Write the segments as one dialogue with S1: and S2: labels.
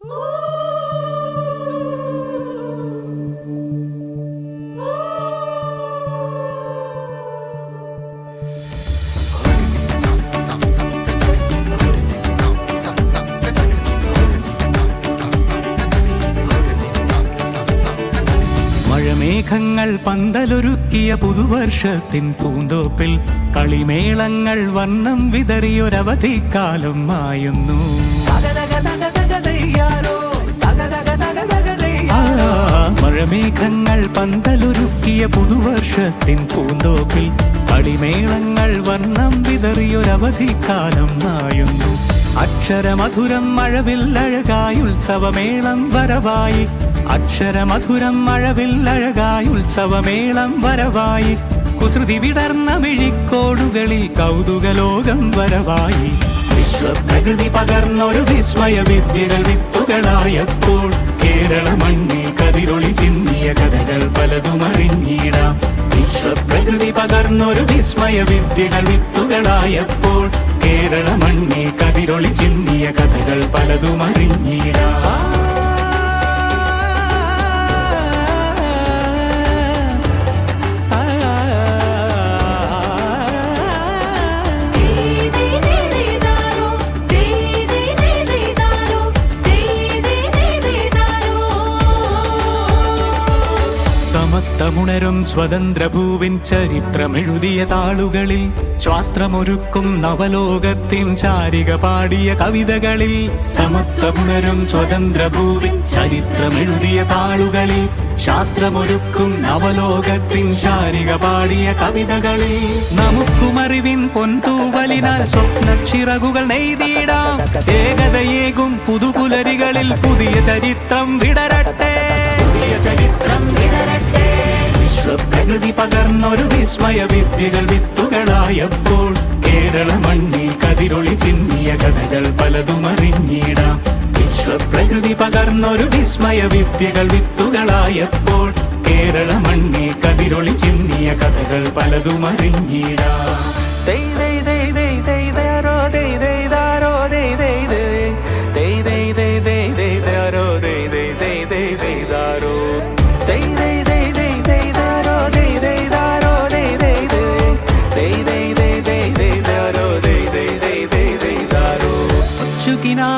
S1: മഴമേഘങ്ങൾ പന്തലൊരുക്കിയ പുതുവർഷത്തിൻ പൂന്തോപ്പിൽ കളിമേളങ്ങൾ വർണ്ണം വിതറിയൊരവധിക്കാലം മായുന്നു. മഴമേഘങ്ങൾ പന്തലൊരുക്കിയ പുതുവർഷത്തിൻ പൂന്തോപ്പിൽ കളിമേളങ്ങൾ വർണ്ണം വിതറിയൊരവധിക്കാലം മായുന്നു. അക്ഷരമധുരം മഴവില്ലഴകായി ഉത്സവമേളം വരവായി. അക്ഷരമധുരം മഴവില്ലഴകായി ഉത്സവമേളം വരവായി. കുസൃതി വിടർന്ന മിഴിക്കോടുകളിൽ കൗതുകലോകം വരവായി. വിശ്വപ്രകൃതി പകർന്നൊരു വിസ്മയ വിദ്യകൾ വിത്തുകളായപ്പോൾ കേരള മണ്ണിൽ കതിരൊളി ചിന്നിയ കഥകൾ പലതും അറിഞ്ഞിടാം. വിശ്വപ്രകൃതി പകർന്നൊരു വിസ്മയ വിദ്യകൾ വിത്തുകളായപ്പോൾ കേരള മണ്ണിൽ കതിരൊളി ചിന്നിയ കഥകൾ പലതും അറിഞ്ഞിടാം. സമത്വമുണരും സ്വതന്ത്രഭൂവിൻ ചരിത്രമെഴുതിയ താളുകളിൽ ശാസ്ത്രമൊരുക്കും നവലോകത്തിൻ ചാരിക പാടിയ കവിതകളിൽ. സമത്വമുണരും സ്വതന്ത്രഭൂവിൻ ചരിത്രമെഴുതിയ താളുകളിൽ ശാസ്ത്രമൊരുക്കും നവലോകത്തിൻ ചാരിക പാടിയ കവിതകളിൽ. നമുക്കുമറിവിൻ പൊൻതൂവലിനാൽ സ്വപ്നച്ചിറകുകൾ നെയ്തിടാം. ഏകതയേകും പുതുപുലരികളിൽ പുതിയ ചരിത്രം വിടരട്ടെ. വിശ്വപ്രകൃതി പകർന്നൊരു വിസ്മയ വിദ്യകൾ വിത്തുകളായപ്പോൾ കേരള മണ്ണിൽ കതിരൊളി ചിന്നിയ കഥകൾ പലതും അറിഞ്ഞിടാം. വിശ്വപ്രകൃതി പകർന്നൊരു വിസ്മയ വിദ്യകൾ വിത്തുകളായപ്പോൾ കേരള മണ്ണിൽ കതിരൊളി ചിന്നിയ കഥകൾ പലതും അറിഞ്ഞിടാം.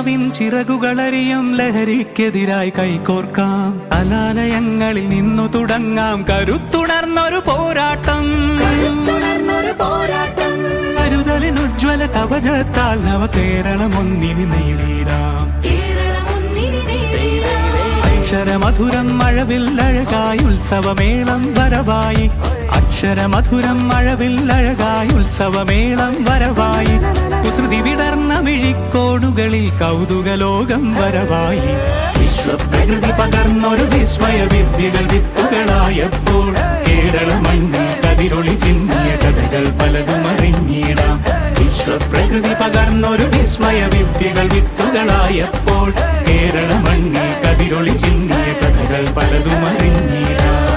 S1: ിൻ ചിറകുകളറിയും ലഹരിക്കെതിരായി കൈകോർക്കാം. കലാലയങ്ങളിൽ നിന്നു തുടങ്ങാം കരുത്തുണർന്നൊരു പോരാട്ടം. കരുതലിനുജ്വല കവചത്താൽ നവ കേരളം ഒന്നിനി നേടിയിടാം. അക്ഷരമധുരം മഴവില്ലഴകായി ഉത്സവമേളം വരവായി. അക്ഷരമധുരം മഴവില്ലഴകായി ഉത്സവമേളം വരവായി. കുസൃതി വിടർന്ന മിഴിക്കോടുകളിൽ കൗതുകലോകം വരവായി. വിശ്വപ്രകൃതി പകർന്നൊരു വിസ്മയ വിദ്യകൾ വിത്തുകളായപ്പോൾ കേരള മണ്ണിൽ കതിരൊളി ചിന്നിയ കഥകൾ പലതും അറിഞ്ഞിടാം. വിശ്വപ്രകൃതി പകർന്നൊരു വിസ്മയ വിദ്യകൾ വിത്തുകളായപ്പോൾ കേരള മണ്ണിൽ കതിരൊളി ചിന്നിയ കഥകൾ പലതും അറിഞ്ഞിടാം.